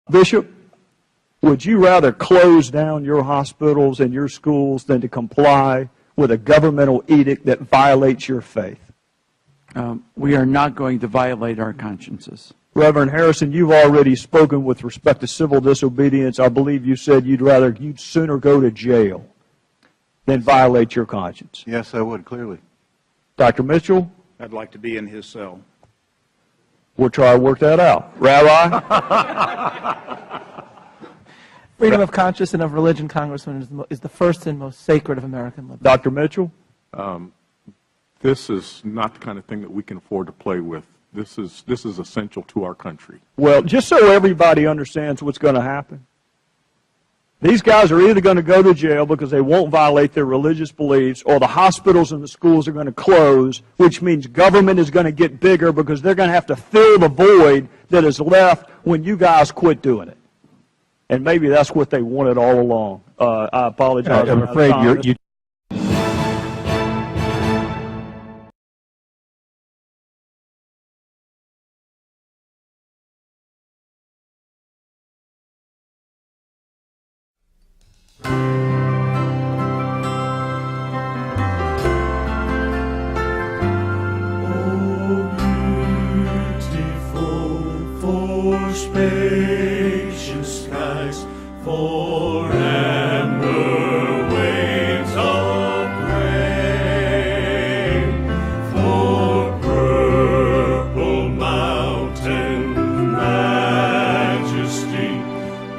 Bishop, would you rather close down your hospitals and your schools than to comply with a governmental edict that violates your faith? We are not going to violate our consciences. Reverend Harrison, you've already spoken with respect to civil disobedience. I believe you said you'd sooner go to jail than violate your conscience. Yes, I would, clearly. Dr. Mitchell? I'd like to be in his cell. We'll try to work that out. Rabbi? Freedom of conscience and of religion, Congressman, is the first and most sacred of American liberty. Dr. Mitchell? This is not the kind of thing that we can afford to play with. This is essential to our country. Well, just so everybody understands what's going to happen, these guys are either going to go to jail because they won't violate their religious beliefs, or the hospitals and the schools are going to close, which means government is going to get bigger because they're going to have to fill the void that is left when you guys quit doing it. And maybe that's what they wanted all along. I apologize. I'm afraid you spacious skies, for amber waves of grain, for purple mountain majesty,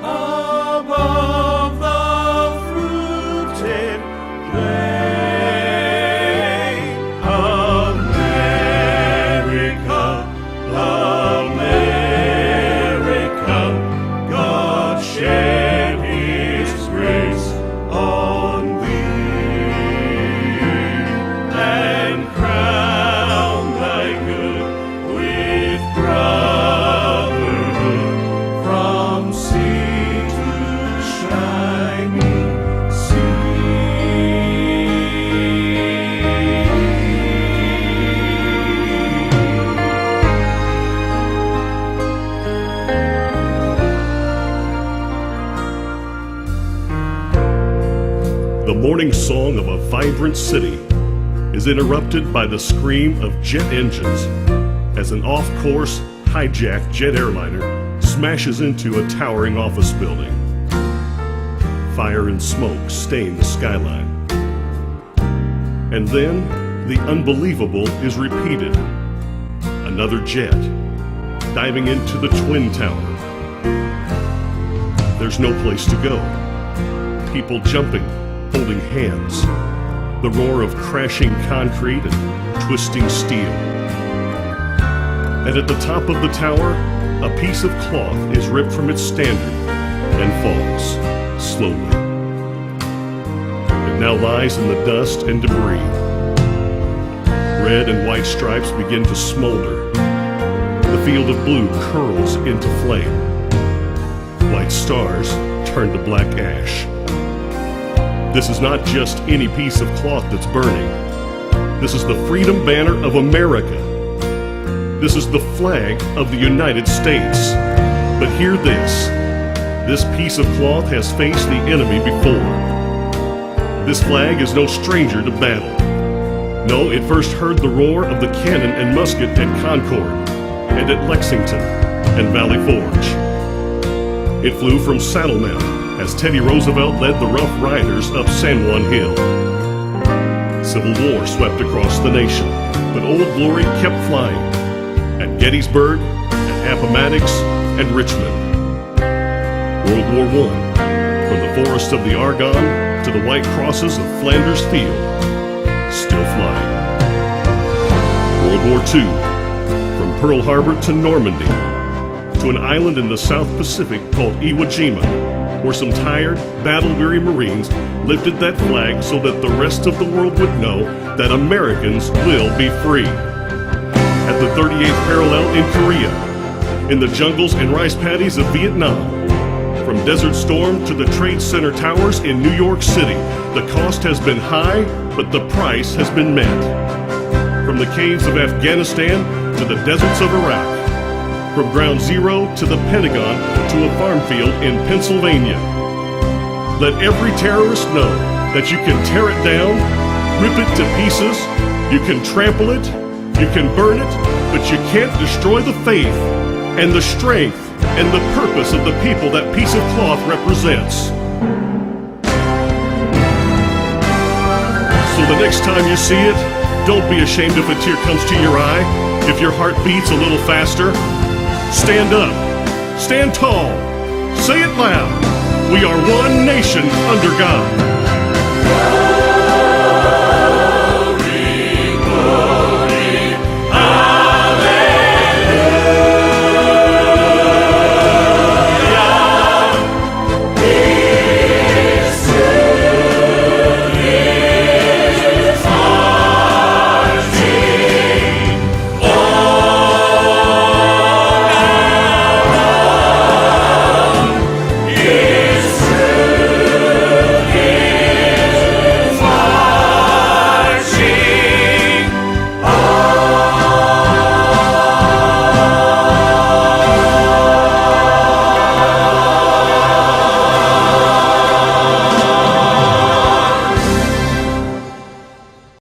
above the fruited plain. America, God shed His grace on thee, and crown thy good with brotherhood from sea to shining The morning song of a vibrant city is interrupted by the scream of jet engines as an off-course, hijacked jet airliner smashes into a towering office building. Fire and smoke stain the skyline. And then the unbelievable is repeated. Another jet diving into the Twin Tower. There's no place to go. People jumping, holding hands, the roar of crashing concrete and twisting steel. And at the top of the tower, a piece of cloth is ripped from its standard and falls, slowly. It now lies in the dust and debris. Red and white stripes begin to smolder. The field of blue curls into flame. White stars turn to black ash. This is not just any piece of cloth that's burning. This is the freedom banner of America. This is the flag of the United States. But hear this. This piece of cloth has faced the enemy before. This flag is no stranger to battle. No, it first heard the roar of the cannon and musket at Concord and at Lexington and Valley Forge. It flew from Saddle Mount as Teddy Roosevelt led the Rough Riders up San Juan Hill. Civil War swept across the nation, but Old Glory kept flying at Gettysburg, at Appomattox, and Richmond. World War I, from the forests of the Argonne to the white crosses of Flanders Field, still flying. World War II, from Pearl Harbor to Normandy, to an island in the South Pacific called Iwo Jima, where some tired, battle-weary Marines lifted that flag so that the rest of the world would know that Americans will be free. At the 38th parallel in Korea, in the jungles and rice paddies of Vietnam, from Desert Storm to the Trade Center towers in New York City, the cost has been high, but the price has been met. From the caves of Afghanistan to the deserts of Iraq, from ground zero to the Pentagon to a farm field in Pennsylvania. Let every terrorist know that you can tear it down, rip it to pieces, you can trample it, you can burn it, but you can't destroy the faith and the strength and the purpose of the people that piece of cloth represents. So the next time you see it, don't be ashamed if a tear comes to your eye, if your heart beats a little faster. Stand up, stand tall, say it loud. We are one nation under God.